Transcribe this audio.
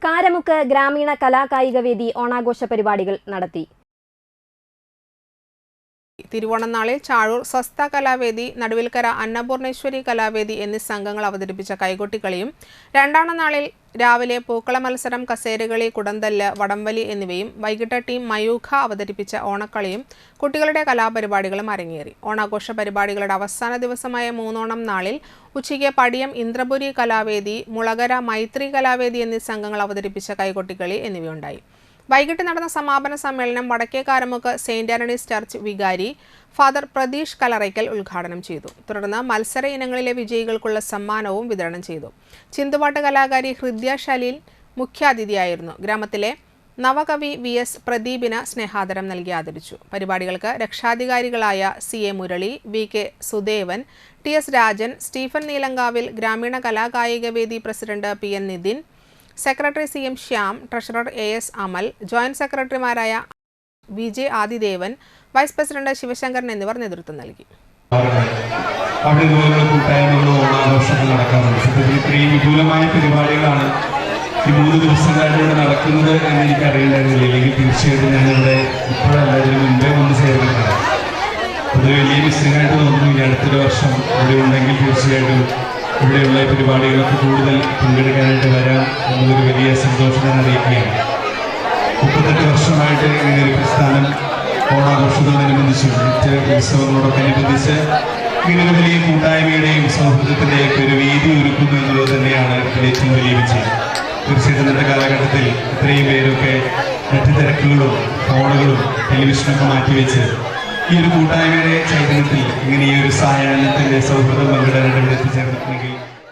കാരമുക്ക് ഗ്രാമീണ കലാകായികവേദി ഓണാഘോഷ പരിപാടികൾ നടത്തി. തിരുവോണനാളിൽ ചാഴൂർ സ്വസ്ഥ കലാവേദി, നടുവിൽക്കര അന്നപൂർണേശ്വരി കലാവേദി എന്നീ സംഘങ്ങൾ അവതരിപ്പിച്ച കൈകൊട്ടിക്കളിയും, രണ്ടാം നാളിൽ രാവിലെ പൂക്കള മത്സരം, കസേരകളി, കുടന്തല്ല്, വടംവലി എന്നിവയും, വൈകിട്ട് ടീം മയൂഖ അവതരിപ്പിച്ച ഓണക്കളിയും കുട്ടികളുടെ കലാപരിപാടികളും അരങ്ങേറി. ഓണാഘോഷ പരിപാടികളുടെ അവസാന ദിവസമായ മൂന്നോണം നാളിൽ ഉച്ചയ്ക്ക് പടിയം ഇന്ദ്രപുരി കലാവേദി, മുളകര മൈത്രി കലാവേദി എന്നീ സംഘങ്ങൾ അവതരിപ്പിച്ച കൈകൊട്ടിക്കളി എന്നിവയുണ്ടായി. വൈകിട്ട് നടന്ന സമാപന സമ്മേളനം വടക്കേ കാരമുക്ക് സെയിന്റ് ആന്റണീസ് ചർച്ച് വികാരി ഫാദർ പ്രതീഷ് കലറയ്ക്കൽ ഉദ്ഘാടനം ചെയ്തു. തുടർന്ന് മത്സര ഇനങ്ങളിലെ വിജയികൾക്കുള്ള സമ്മാനവും വിതരണം ചെയ്തു. ചിന്തുപാട്ട് കലാകാരി ഹൃദ്യ ശലീൽ മുഖ്യാതിഥിയായിരുന്നു. ഗ്രാമത്തിലെ നവകവി VS പ്രദീപിന് സ്നേഹാദരം നൽകി ആദരിച്ചു. പരിപാടികൾക്ക് രക്ഷാധികാരികളായ CA Murali, VK Sudevan, TS Rajan, Stephen Neelankavil, ഗ്രാമീണ കലാകായികവേദി president PN Nithin, secretary CM Shyam, treasurer AS Amal, joint സെക്രട്ടറിമാരായ VJ Adidevan, vice president Sivasankaran എന്നിവർ നേതൃത്വം നൽകി. വിപുലമായ പരിപാടികളാണ് ഈ 3 ദിവസങ്ങളിലൂടെ നടക്കുന്നത് എന്ന് എനിക്ക് അറിയില്ലായിരുന്നില്ല. അല്ലെങ്കിൽ തീർച്ചയായിട്ടും ഞാനിവിടെ ഇപ്പോഴല്ല, ഇതിന് മുൻപേ വന്ന് ചേർന്നിട്ടാണ്. അത് വലിയ മിസ്സിംഗായിട്ട് തോന്നുന്നു. ഇനി അടുത്തൊരു വർഷം ഇവിടെ ഉണ്ടെങ്കിൽ തീർച്ചയായിട്ടും ഇവിടെയുള്ള പരിപാടികൾക്ക് കൂടുതൽ പങ്കെടുക്കാനായിട്ട് വരാം എന്നതൊരു വലിയ സന്തോഷം ഞാൻ അറിയിക്കുകയാണ്. 38 വർഷമായിട്ട് ഇങ്ങനെ ഒരു പ്രസ്ഥാനം ഓണാഘോഷത്തോടനുബന്ധിച്ച് മറ്റ് ഉത്സവങ്ങളോടൊക്കെ അനുബന്ധിച്ച് ഇങ്ങനൊരു വലിയ കൂട്ടായ്മയുടെയും സൗഹൃദത്തിൻ്റെയും ഒരു വേദി ഒരുക്കുന്നു എന്നുള്ളത് തന്നെയാണ് ഏറ്റവും വലിയ വിജയം. തീർച്ചയായിട്ടും ഇന്നത്തെ കാലഘട്ടത്തിൽ ഇത്രയും പേരൊക്കെ മറ്റ് തിരക്കുകളും ഫോണുകളും ടെലിവിഷനൊക്കെ മാറ്റിവെച്ച് ഈ ഒരു കൂട്ടായ്മയുടെ ചൈതന്യത്തിൽ ഇങ്ങനെ ഈ ഒരു സായാഹ്നത്തിൻ്റെ സൗഹൃദം പങ്കിടാനായിട്ട് ഇവിടെ എത്തിച്ചേർന്നിട്ടുണ്ടെങ്കിൽ